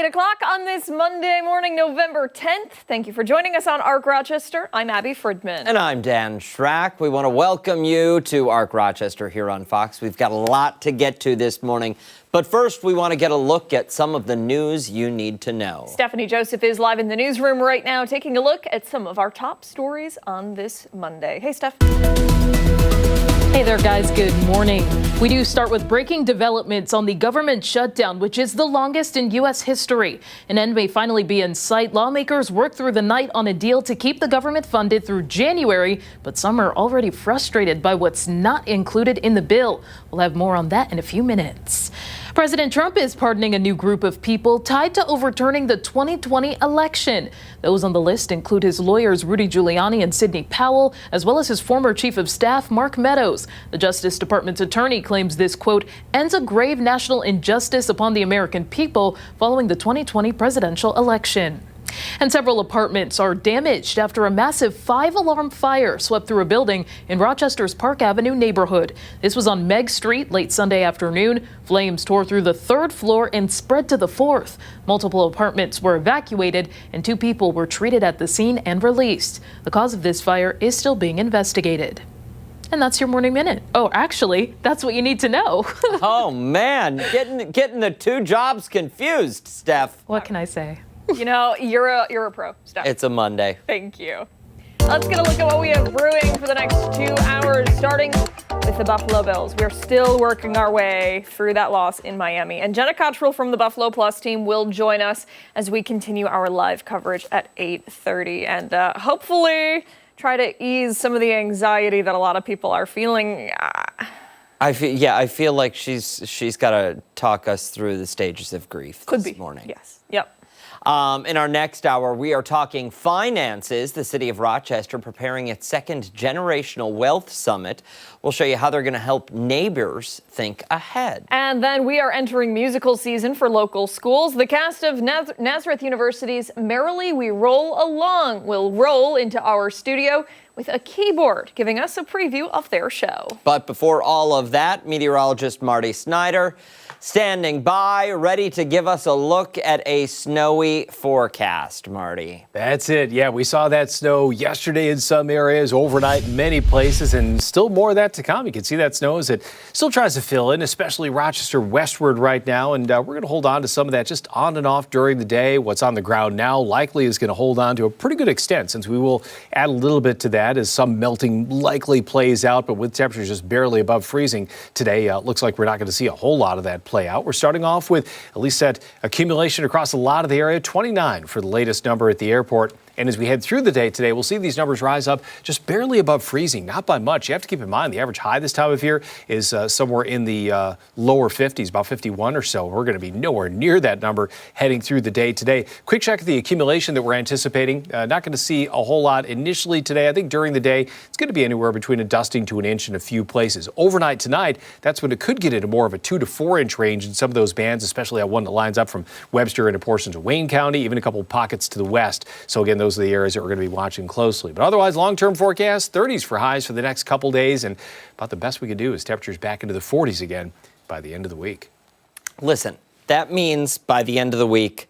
8 o'clock on this Monday morning, November 10th. Thank you for joining us on Arc Rochester. I'm Abby Fridman. And I'm Dan Schrack. We want to welcome you to Arc Rochester here on Fox. We've got a lot to get to this morning. But first, we want to get a look at some of the news you need to know. Stephanie Joseph is live in the newsroom right now, taking a look at some of our top stories on this Monday. Hey, Steph. Hey there, guys. Good morning. We do start with breaking developments on the government shutdown, which is the longest in U.S. history. An end may finally be in sight. Lawmakers worked through the night on a deal to keep the government funded through January, but some are already frustrated by what's not included in the bill. We'll have more on that in a few minutes. President Trump is pardoning a new group of people tied to overturning the 2020 election. Those on the list include his lawyers Rudy Giuliani and Sidney Powell, as well as his former chief of staff Mark Meadows. The Justice Department's attorney claims this, quote, ends a grave national injustice upon the American people following the 2020 presidential election. And several apartments are damaged after a massive 5-alarm fire swept through a building in Rochester's Park Avenue neighborhood. This was on Meg Street late Sunday afternoon. Flames tore through the 3rd floor and spread to the 4th. Multiple apartments were evacuated and 2 people were treated at the scene and released. The cause of this fire is still being investigated. And that's your Morning Minute. Oh, actually, that's what you need to know. Oh, man, getting the two jobs confused, Steph. What can I say? You know, you're a pro, Steph. It's a Monday. Thank you. Let's get a look at what we have brewing for the next 2 hours, starting with the Buffalo Bills. We're still working our way through that loss in Miami. And Jenna Cottrell from the Buffalo Plus team will join us as we continue our live coverage at 8:30. And hopefully try to ease some of the anxiety that a lot of people are feeling. I feel like she's got to talk us through the stages of grief this morning. Yes. Yep. In our next hour, we are talking finances. The city of Rochester preparing its second generational wealth summit. We'll show you how they're going to help neighbors think ahead. And then we are entering musical season for local schools. The cast of Nazareth University's Merrily We Roll Along will roll into our studio with a keyboard, giving us a preview of their show. But before all of that, meteorologist Marty Snyder standing by, ready to give us a look at a snowy forecast. Marty. That's it. Yeah, we saw that snow yesterday in some areas, overnight in many places, and still more of that to come. You can see that snow as it still tries to fill in, especially Rochester westward right now. And we're going to hold on to some of that just on and off during the day. What's on the ground now likely is going to hold on to a pretty good extent, since we will add a little bit to that as some melting likely plays out. But with temperatures just barely above freezing today, looks like we're not going to see a whole lot of that play out. We're starting off with at least that accumulation across a lot of the area, 29 for the latest number at the airport. And as we head through the day today, we'll see these numbers rise up just barely above freezing, not by much. You have to keep in mind the average high this time of year is somewhere in the lower 50s, about 51 or so. We're going to be nowhere near that number heading through the day today. Quick check of the accumulation that we're anticipating. Not going to see a whole lot initially today. I think during the day, it's going to be anywhere between a dusting to an inch in a few places. Overnight tonight, that's when it could get into more of a 2 to 4 inch range in some of those bands, especially that one that lines up from Webster into portions of Wayne County, even a couple of pockets to the west. So again, those are the areas that we're going to be watching closely. But otherwise, long-term forecast, 30s for highs for the next couple days. And about the best we could do is temperatures back into the 40s again by the end of the week. Listen, that means by the end of the week,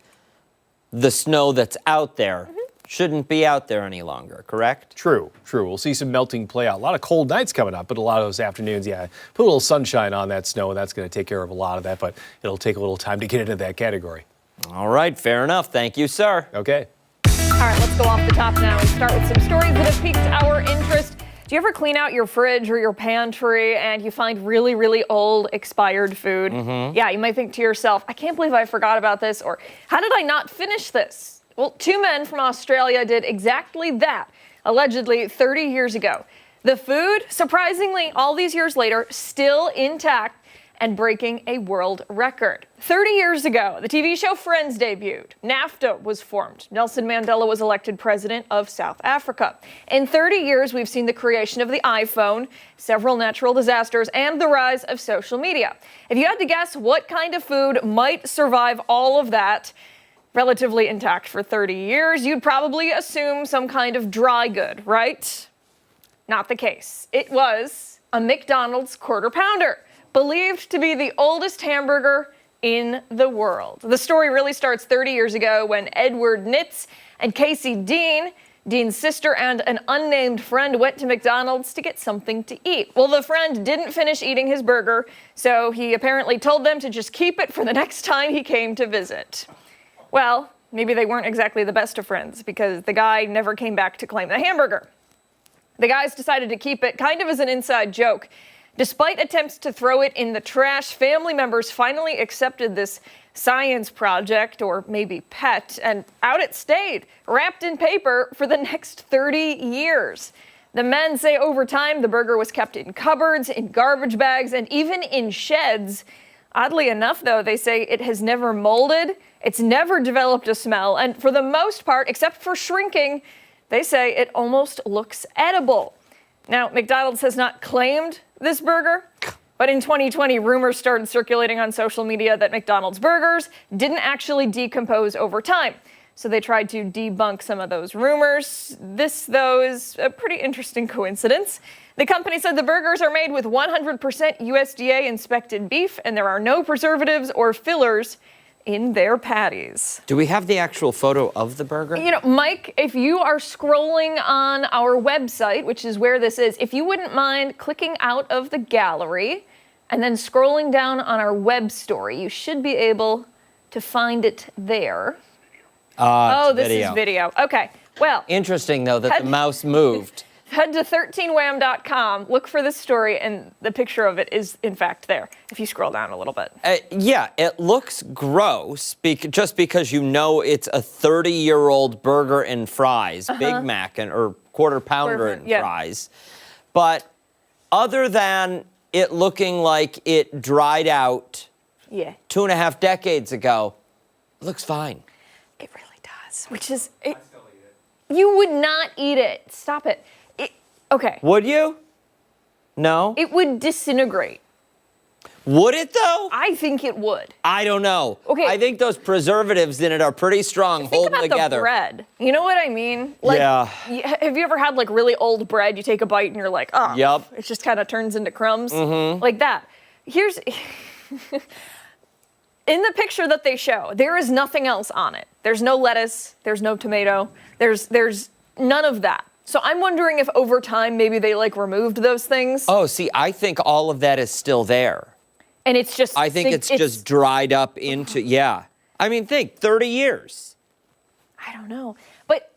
the snow that's out there shouldn't be out there any longer, correct? True. We'll see some melting play out. A lot of cold nights coming up, but a lot of those afternoons, put a little sunshine on that snow, and that's going to take care of a lot of that, but it'll take a little time to get into that category. All right, fair enough. Thank you, sir. Okay. All right, let's go off the top now and start with some stories that have piqued our interest. Do you ever clean out your fridge or your pantry and you find really, really old, expired food? Yeah, you might think to yourself, I can't believe I forgot about this, or how did I not finish this? Well, 2 men from Australia did exactly that, allegedly 30 years ago. The food, surprisingly, all these years later, still intact and breaking a world record. 30 years ago, the TV show Friends debuted. NAFTA was formed. Nelson Mandela was elected president of South Africa. In 30 years, we've seen the creation of the iPhone, several natural disasters, and the rise of social media. If you had to guess what kind of food might survive all of that, relatively intact for 30 years, you'd probably assume some kind of dry good, right? Not the case. It was a McDonald's Quarter Pounder, believed to be the oldest hamburger in the world. The story really starts 30 years ago when Edward Nitz and Casey Dean, Dean's sister and an unnamed friend, went to McDonald's to get something to eat. Well, the friend didn't finish eating his burger, so he apparently told them to just keep it for the next time he came to visit. Well, maybe they weren't exactly the best of friends because the guy never came back to claim the hamburger. The guys decided to keep it kind of as an inside joke. Despite attempts to throw it in the trash, family members finally accepted this science project, or maybe pet, and out it stayed, wrapped in paper for the next 30 years. The men say over time the burger was kept in cupboards, in garbage bags, and even in sheds. Oddly enough, though, they say it has never molded, it's never developed a smell, and for the most part, except for shrinking, they say it almost looks edible. Now, McDonald's has not claimed this burger, but in 2020, rumors started circulating on social media that McDonald's burgers didn't actually decompose over time. So they tried to debunk some of those rumors. This, though, is a pretty interesting coincidence. The company said the burgers are made with 100% USDA inspected beef, and there are no preservatives or fillers in their patties. Do we have the actual photo of the burger? You know, Mike, if you are scrolling on our website, which is where this is, if you wouldn't mind clicking out of the gallery and then scrolling down on our web story, you should be able to find it there. Oh, this is video. Okay, well. Interesting, though, that the mouse moved. Head to 13wham.com, look for this story, and the picture of it is, in fact, there, if you scroll down a little bit. Yeah, it looks gross just because you know it's a 30-year-old burger and fries, Big Mac or quarter pounder and fries. But other than it looking like it dried out 2.5 decades ago, it looks fine. It really does, which is... I still eat it. You would not eat it. Stop it. Okay. Would you? No? It would disintegrate. Would it, though? I think it would. I don't know. Okay. I think those preservatives in it are pretty strong, holding together. Think about the bread. You know what I mean? Like, yeah. Have you ever had, like, really old bread? You take a bite and you're like, oh. Yep. It just kind of turns into crumbs. Mm-hmm. Like that. Here's... In the picture that they show, there is nothing else on it. There's no lettuce. There's no tomato. There's none of that. So I'm wondering if over time maybe they like removed those things. Oh, see, I think all of that is still there. And it's just... I think it's just dried up into, yeah. I mean, think, 30 years. I don't know. But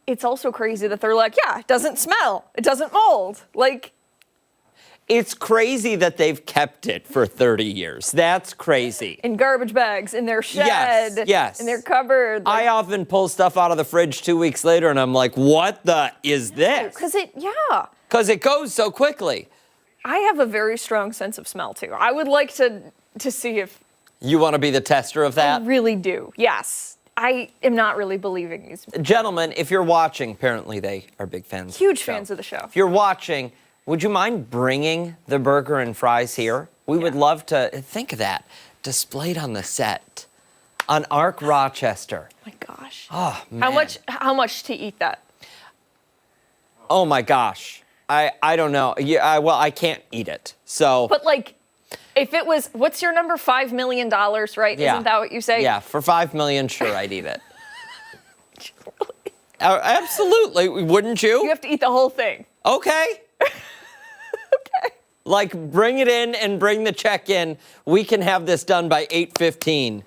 it's also crazy that they're like, yeah, it doesn't smell. It doesn't mold. Like... It's crazy that they've kept it for 30 years. That's crazy. In garbage bags, in their shed, yes. in their cupboard. Like, I often pull stuff out of the fridge 2 weeks later and I'm like, what the is this? Because it goes so quickly. I have a very strong sense of smell too. I would like to see if... You want to be the tester of that? I really do, yes. I am not really believing these. Gentlemen, if you're watching, apparently they are big fans. Huge fans of the show. If you're watching, would you mind bringing the burger and fries here? We would love to, think of that, displayed on the set on Arc Rochester. Oh my gosh. Oh, man. How much to eat that? Oh my gosh. I don't know. Yeah, well, I can't eat it. So. But like, if it was, what's your number? $5 million, right? Yeah. Isn't that what you say? Yeah, for $5 million, sure, I'd eat it. Absolutely, wouldn't you? You have to eat the whole thing. Okay. Okay. Like, bring it in and bring the check in. We can have this done by 8:15.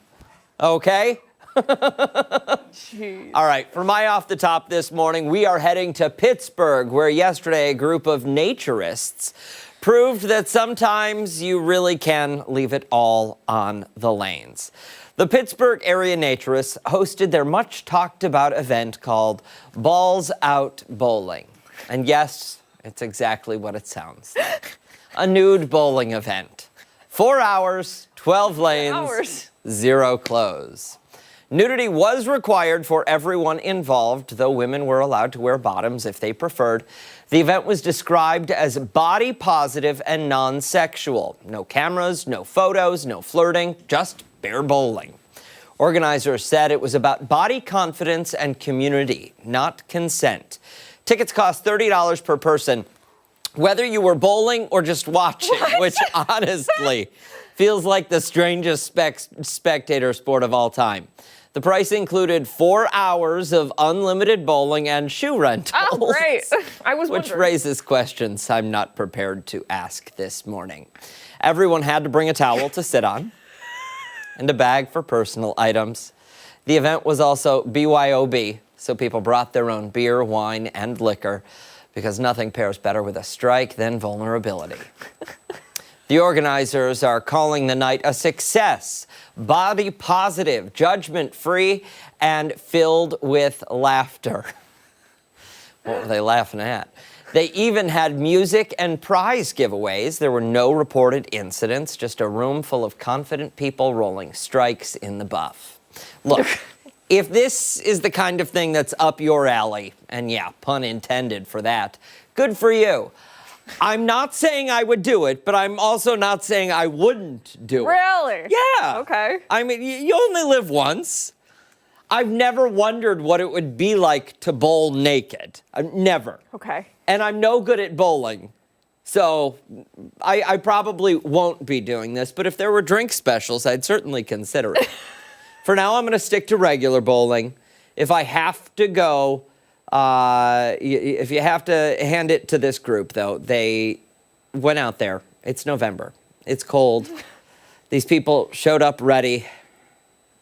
Okay? Jeez. All right, for my off the top this morning, we are heading to Pittsburgh, where yesterday a group of naturists proved that sometimes you really can leave it all on the lanes. The Pittsburgh area naturists hosted their much talked about event called Balls Out Bowling. And yes, it's exactly what it sounds like. A nude bowling event. 4 hours, 12 lanes, 0 clothes. Nudity was required for everyone involved, though women were allowed to wear bottoms if they preferred. The event was described as body positive and non-sexual. No cameras, no photos, no flirting, just bare bowling. Organizers said it was about body confidence and community, not consent. Tickets cost $30 per person, whether you were bowling or just watching, which honestly Feels like the strangest spectator sport of all time. The price included 4 hours of unlimited bowling and shoe rentals. Oh, great. I was Which wondering. raises questions I'm not prepared to ask this morning. Everyone had to bring a towel to sit on and a bag for personal items. The event was also BYOB, so people brought their own beer, wine, and liquor because nothing pairs better with a strike than vulnerability. The organizers are calling the night a success, body positive, judgment free, and filled with laughter. What were they laughing at? They even had music and prize giveaways. There were no reported incidents, just a room full of confident people rolling strikes in the buff. Look, if this is the kind of thing that's up your alley, and yeah, pun intended for that, good for you. I'm not saying I would do it, but I'm also not saying I wouldn't do it. Really? Yeah. Okay. I mean, you only live once. I've never wondered what it would be like to bowl naked. I've never. Okay. And I'm no good at bowling. So I probably won't be doing this, but if there were drink specials, I'd certainly consider it. For now, I'm going to stick to regular bowling. If I have to go, if you have to hand it to this group, though, they went out there. It's November. It's cold. These people showed up ready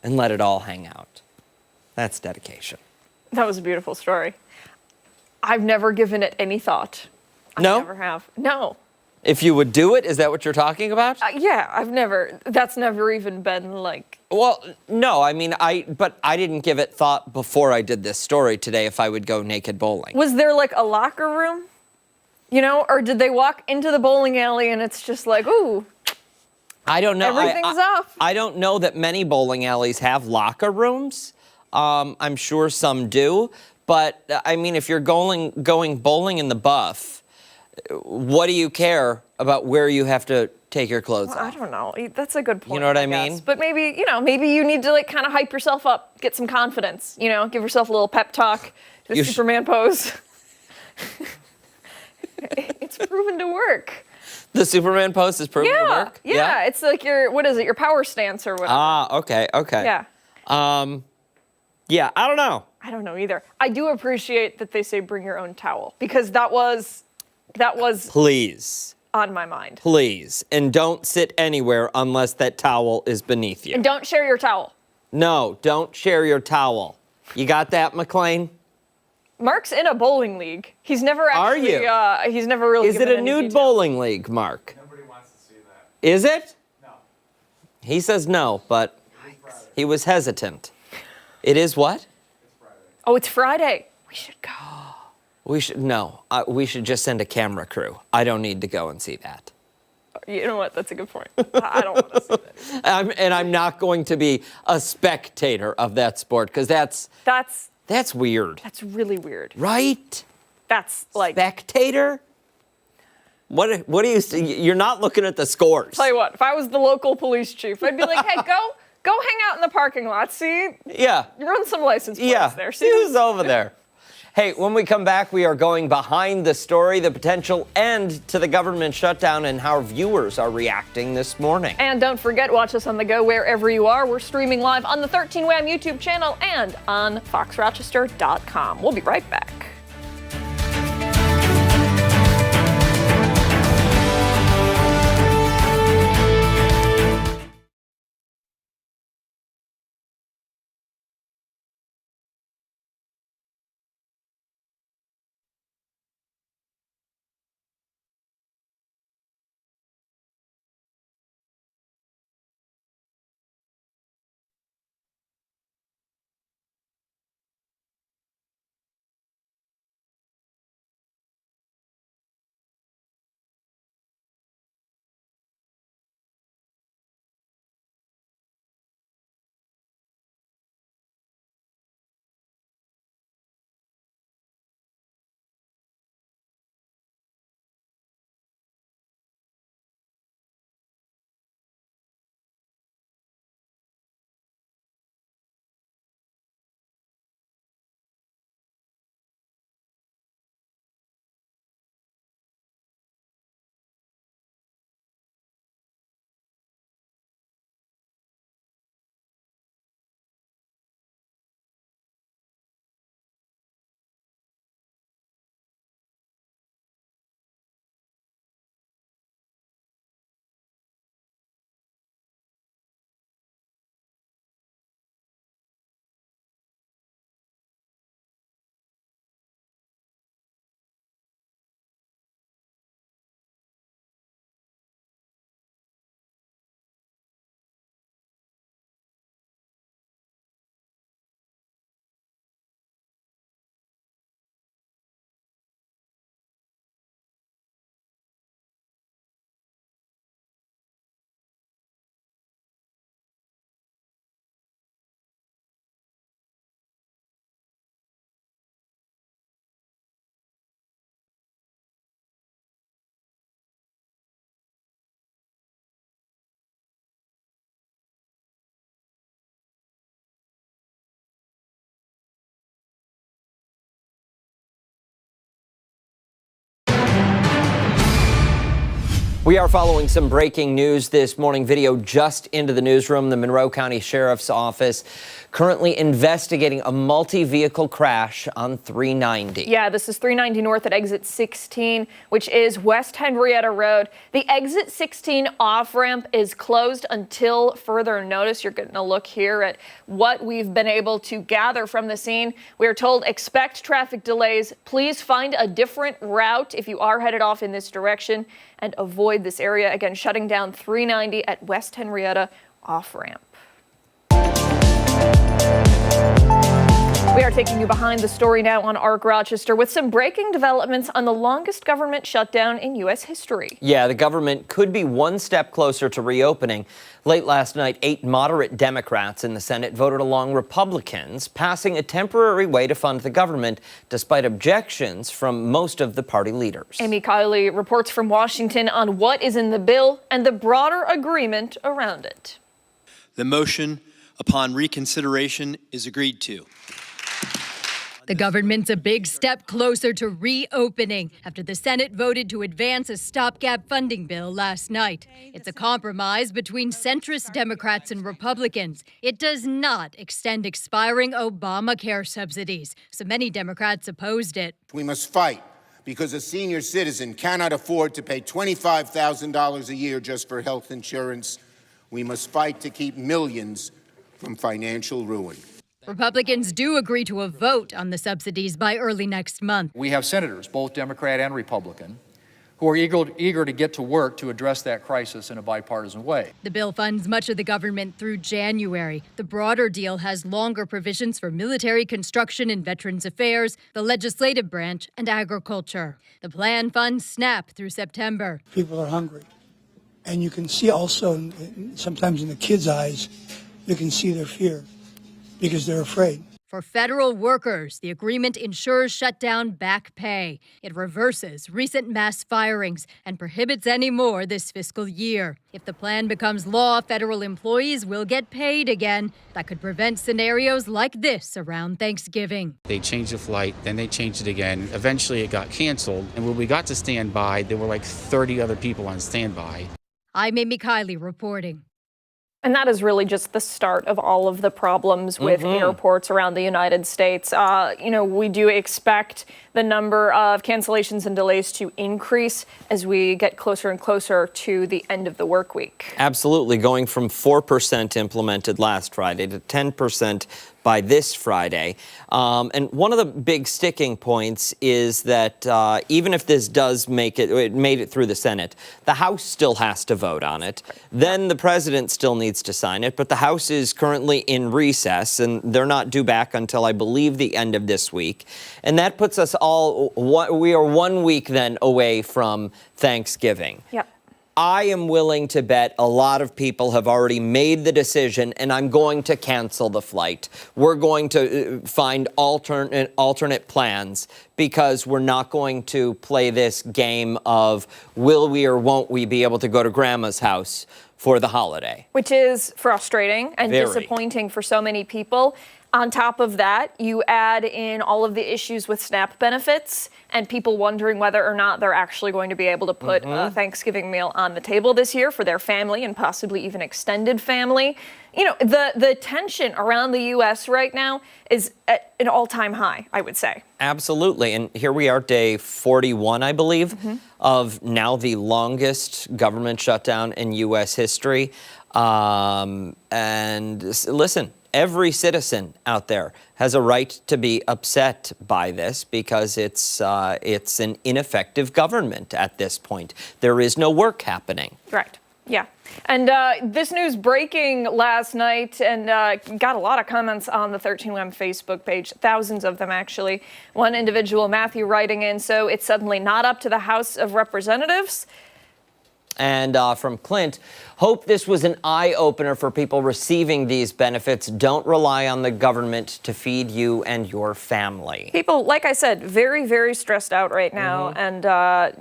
and let it all hang out. That's dedication. That was a beautiful story. I've never given it any thought. No? I never have. No. If you would do it, is that what you're talking about? Yeah, I've never. That's never even been like. Well, no, I mean, but I didn't give it thought before I did this story today if I would go naked bowling. Was there like a locker room? You know, or did they walk into the bowling alley and it's just like, ooh, I don't know. everything's off? I don't know that many bowling alleys have locker rooms. I'm sure some do. But, I mean, if you're going bowling in the buff, what do you care about where you have to take your clothes I off? don't know. That's a good point. You know what I guess. mean? But maybe, maybe you need to like kind of hype yourself up, get some confidence, give yourself a little pep talk, the You Superman pose. It's proven to work. The Superman pose is proven to work? Yeah. It's like your power stance or whatever. Ah, okay. Yeah. Yeah, I don't know. I don't know either. I do appreciate that they say bring your own towel because that was Please. on my mind. Please. And don't sit anywhere unless that towel is beneath you. And don't share your towel. No, don't share your towel. You got that, McLean? Mark's in a bowling league. He's never actually. Are you? He's never really. Is it given a any nude details. bowling league, Mark? Nobody wants to see that. Is it? No. He says no, but he was hesitant. It is what? It's Friday. Oh, it's Friday. We should go. We should just send a camera crew. I don't need to go and see that. You know what? That's a good point. I don't want to see that either. I'm not going to be a spectator of that sport because that's weird, That's really weird. right? That's like. Spectator? What do you? You're not looking at the scores. Tell you what, if I was the local police chief, I'd be like, hey, go hang out in the parking lot. See, Yeah. you run some license plates Yeah. there. See who's over there. Hey, when we come back, we are going behind the story, the potential end to the government shutdown, and how viewers are reacting this morning. And don't forget, watch us on the go wherever you are. We're streaming live on the 13 Wham YouTube channel and on foxrochester.com. We'll be right back. We are following some breaking news this morning. Video just into the newsroom. The Monroe County Sheriff's Office currently investigating a multi-vehicle crash on 390. Yeah, this is 390 North at exit 16, which is West Henrietta Road. The exit 16 off-ramp is closed until further notice. You're getting a look here at what we've been able to gather from the scene. We are told expect traffic delays. Please find a different route if you are headed off in this direction and avoid this area. Again, shutting down 390 at West Henrietta off-ramp. We are taking you behind the story now on Ortt, Rochester with some breaking developments on the longest government shutdown in U.S. history. Yeah, the government could be one step closer to reopening. Late last night, 8 moderate Democrats in the Senate voted along Republicans, passing a temporary way to fund the government, despite objections from most of the party leaders. Amy Kiley reports from Washington on what is in the bill and the broader agreement around it. The motion upon reconsideration is agreed to. The government's a big step closer to reopening after the Senate voted to advance a stopgap funding bill last night. It's a compromise between centrist Democrats and Republicans. It does not extend expiring Obamacare subsidies, so many Democrats opposed it. We must fight because a senior citizen cannot afford to pay $25,000 a year just for health insurance. We must fight to keep millions from financial ruin. Republicans do agree to a vote on the subsidies by early next month. We have senators, both Democrat and Republican, who are eager to get to work to address that crisis in a bipartisan way. The bill funds much of the government through January. The broader deal has longer provisions for military construction and Veterans Affairs, the legislative branch, and agriculture. The plan funds SNAP through September. People are hungry. And you can see also, sometimes in the kids' eyes, you can see their fear because they're afraid. For federal workers, the agreement ensures shutdown back pay. It reverses recent mass firings and prohibits any more this fiscal year. If the plan becomes law, federal employees will get paid again. That could prevent scenarios like this around Thanksgiving. They changed the flight, then they changed it again. Eventually it got canceled, and when we got to standby, there were like 30 other people on standby. I'm Amy Kiley reporting. And that is really just the start of all of the problems with airports around the United States. We do expect the number of cancellations and delays to increase as we get closer and closer to the end of the work week. Absolutely, going from 4% implemented last Friday to 10% by this Friday. And one of the big sticking points is that even if this does made it through the Senate, the House still has to vote on it. Then the president still needs to sign it, but the House is currently in recess, and they're not due back until, I believe, the end of this week. And that puts us we are 1 week then away from Thanksgiving. Yep. I am willing to bet a lot of people have already made the decision, and I'm going to cancel the flight. We're going to find alternate plans because we're not going to play this game of will we or won't we be able to go to grandma's house for the holiday. Which is frustrating and Very. disappointing for so many people. On top of that, you add in all of the issues with SNAP benefits and people wondering whether or not they're actually going to be able to put a Thanksgiving meal on the table this year for their family and possibly even extended family. You know, the tension around the U.S. right now is at an all-time high, I would say. Absolutely. And here we are, day 41, I believe, of now the longest government shutdown in U.S. history. And listen, every citizen out there has a right to be upset by this because it's an ineffective government at this point. There is no work happening. Right. Yeah. And this news breaking last night and got a lot of comments on the 13WM Facebook page, thousands of them actually. One individual, Matthew, writing in, so it's suddenly not up to the House of Representatives. And from Clint, hope this was an eye-opener for people receiving these benefits. Don't rely on the government to feed you and your family. People, like I said, very, very stressed out right now. And, a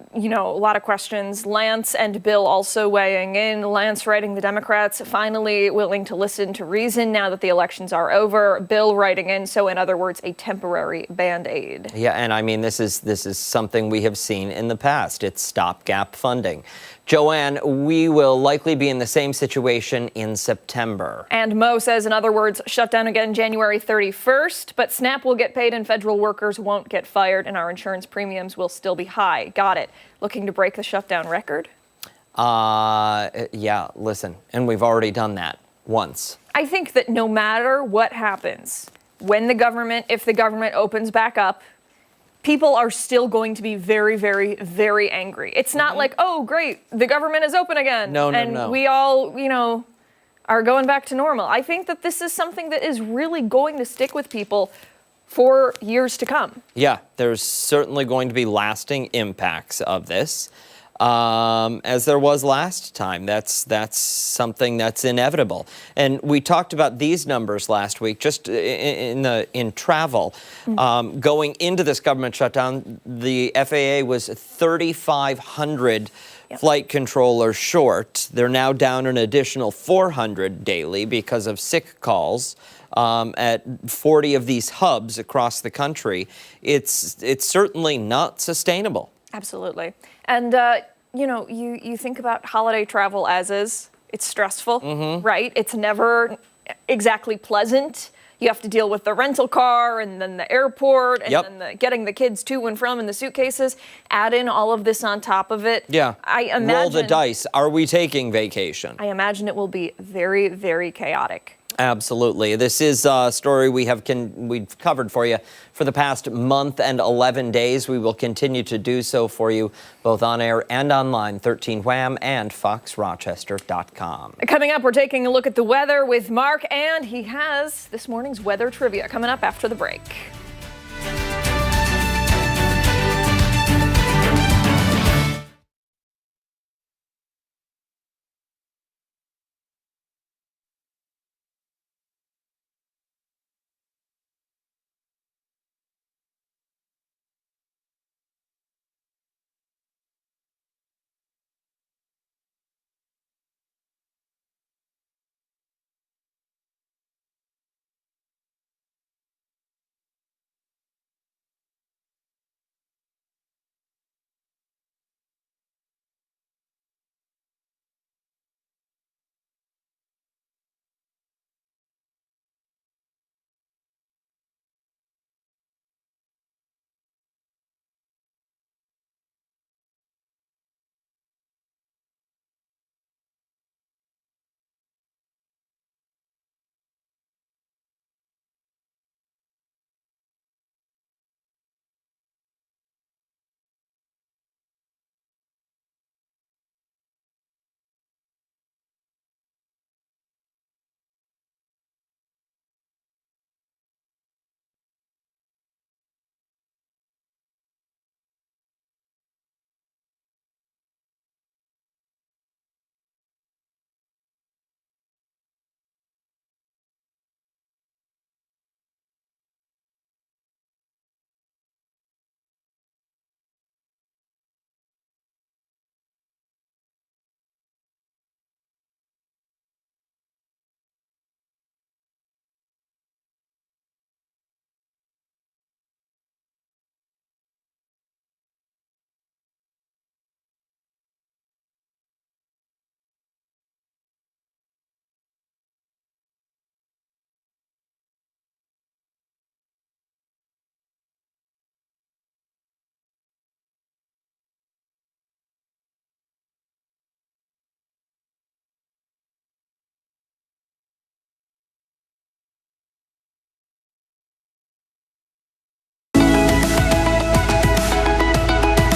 lot of questions. Lance and Bill also weighing in. Lance writing the Democrats finally willing to listen to reason now that the elections are over. Bill writing in, so in other words, a temporary Band-Aid. Yeah, and I mean, this is something we have seen in the past. It's stopgap funding. Joanne, we will likely be in the same situation in September. And Mo says, in other words, shut down again January 31st, but SNAP will get paid and federal workers won't get fired and our insurance premiums will still be high. Got it. Looking to break the shutdown record? Yeah, listen, and we've already done that once. I think that no matter what happens, if the government opens back up, people are still going to be very, very, very angry. It's not like, oh, great, the government is open again. No. And we all, are going back to normal. I think that this is something that is really going to stick with people for years to come. Yeah, there's certainly going to be lasting impacts of this, as there was last time. That's something that's inevitable. And we talked about these numbers last week, just in travel. Going into this government shutdown, the FAA was 3,500 flight controllers short. They're now down an additional 400 daily because of sick calls. At 40 of these hubs across the country, it's certainly not sustainable. Absolutely. And, you think about holiday travel as is. It's stressful, right? It's never exactly pleasant. You have to deal with the rental car and then the airport and then getting the kids to and from in the suitcases. Add in all of this on top of it. Yeah. I imagine, roll the dice. Are we taking vacation? I imagine it will be very, very chaotic. Absolutely. This is a story we've covered for you for the past month and 11 days. We will continue to do so for you both on air and online, 13wham and foxrochester.com. Coming up, we're taking a look at the weather with Mark, and he has this morning's weather trivia coming up after the break.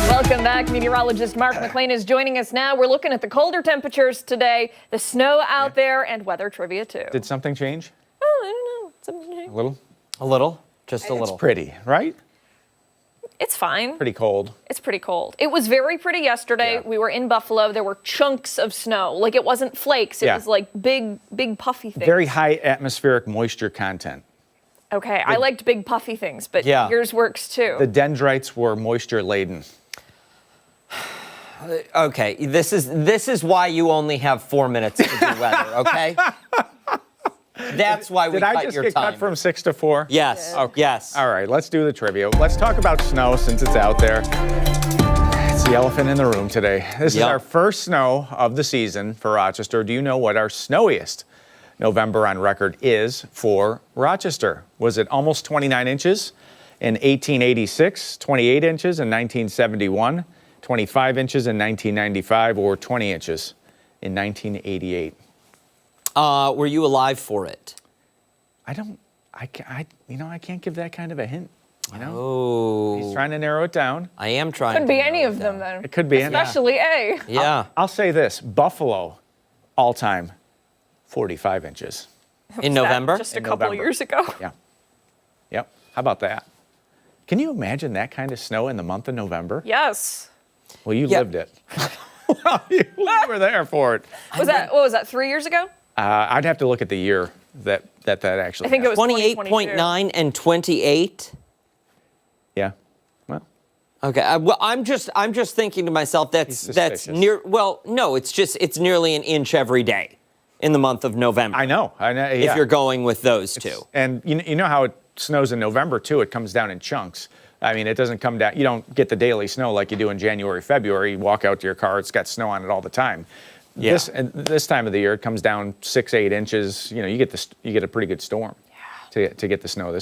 Welcome back. Meteorologist Mark McLean is joining us now. We're looking at the colder temperatures today, the snow out there, and weather trivia too. Did something change? Oh, I don't know. Something changed. A little? A little? Just a little. It's pretty, right? It's fine. Pretty cold. It's pretty cold. It was very pretty yesterday. Yeah. We were in Buffalo. There were chunks of snow. Like, it wasn't flakes. It was like big puffy things. Very high atmospheric moisture content. Okay, I liked big puffy things, but yours works too. The dendrites were moisture laden. Okay, this is why you only have 4 minutes to do weather, okay? That's why we Did I cut just your get time. cut from 6 to 4? Yes. Okay. Yes. All right, let's do the trivia. Let's talk about snow since it's out there. the elephant in the room today. This is Yep. our first snow of the season for Rochester. Do you know what our snowiest November on record is for Rochester? Was it almost 29 inches in 1886, 28 inches in 1971, 25 inches in 1995, or 20 inches in 1988? Were you alive for it? I can't give that kind of a hint. You know? Oh. He's trying to narrow it down. I am trying Could to be narrow any it of them down. then. It could be any. Especially A. Yeah. I'll say this, Buffalo, all time, 45 inches. In Was that November? Just a In couple November. years ago. Yeah. Yep. How about that? Can you imagine that kind of snow in the month of November? Yes. Well, you Yeah. lived it. Well, you were there for it. What was that, 3 years ago? I'd have to look at the year that actually I think it was 28.9 and 28. Yeah. Well, Okay. Well, I'm just thinking to myself that's suspicious. near. Well, no, it's nearly an inch every day in the month of November. I know. Yeah. If you're going with those two. And you know how it snows in November, too? It comes down in chunks. I mean, it doesn't come down. You don't get the daily snow like you do in January, February. You walk out to your car, it's got snow on it all the time. Yeah. This time of the year, it comes down 6-8 inches. You know, you get a pretty good storm to get the snow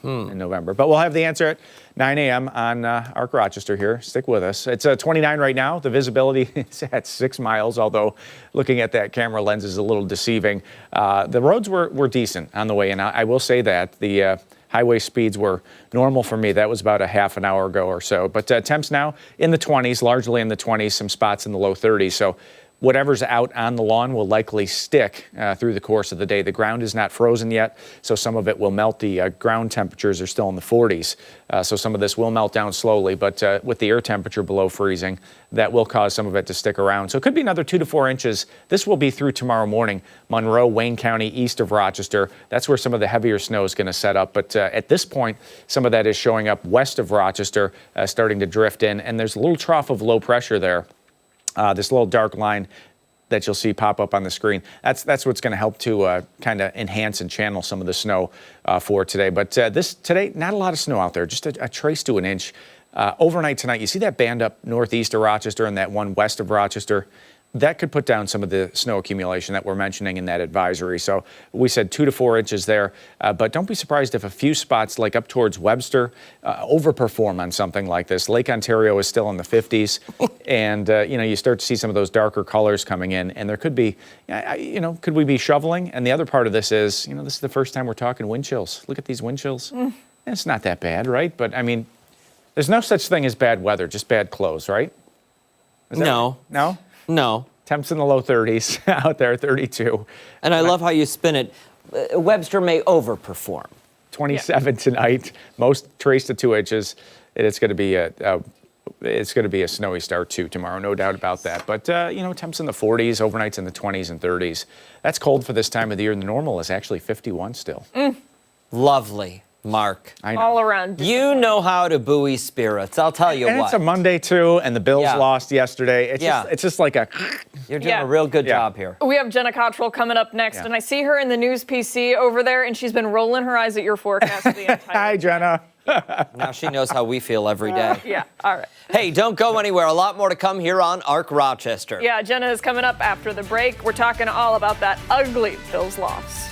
in November. But we'll have the answer at 9 a.m. on Arc Rochester here. Stick with us. It's 29 right now. The visibility is at 6 miles, although looking at that camera lens is a little deceiving. The roads were decent on the way in. I will say that. The highway speeds were normal for me. That was about a half an hour ago or so. But temps now in the 20s, largely in the 20s, some spots in the low 30s. So whatever's out on the lawn will likely stick through the course of the day. The ground is not frozen yet, so some of it will melt. The ground temperatures are still in the 40s, so some of this will melt down slowly, but with the air temperature below freezing, that will cause some of it to stick around. So it could be another 2 to 4 inches. This will be through tomorrow morning. Monroe, Wayne County, east of Rochester, that's where some of the heavier snow is going to set up. But at this point, some of that is showing up west of Rochester, starting to drift in, and there's a little trough of low pressure there. This little dark line that you'll see pop up on the screen, that's what's going to help to kind of enhance and channel some of the snow for today. But today, not a lot of snow out there, just a trace to an inch. Overnight tonight, you see that band up northeast of Rochester and that one west of Rochester? That could put down some of the snow accumulation that we're mentioning in that advisory. So we said 2 to 4 inches there, but don't be surprised if a few spots like up towards Webster overperform on something like this. Lake Ontario is still in the 50s, and you start to see some of those darker colors coming in, and there could be, could we be shoveling? And the other part of this is, this is the first time we're talking wind chills. Look at these wind chills. It's not that bad, right? But I mean, there's no such thing as bad weather, just bad clothes, right? No. No? No. Temps in the low 30s out there, 32. And I love how you spin it. Webster may overperform. 27 tonight, most traced to 2 inches. And it's going to be a snowy start too tomorrow, no doubt about that. But temps in the 40s, overnights in the 20s and 30s. That's cold for this time of the year. The normal is actually 51 still. Lovely, Mark. I know. All around. You know how to buoy spirits. I'll tell you And what. it's a Monday too, and the Bills lost yesterday. It's just like a. You're doing a real good job here. We have Jenna Cottrell coming up next, and I see her in the news PC over there, and she's been rolling her eyes at your forecast the entire Hi, Jenna. Now she knows how we feel every day. Yeah, all right. Hey, don't go anywhere. A lot more to come here on Arc Rochester. Yeah, Jenna is coming up after the break. We're talking all about that ugly Bills loss.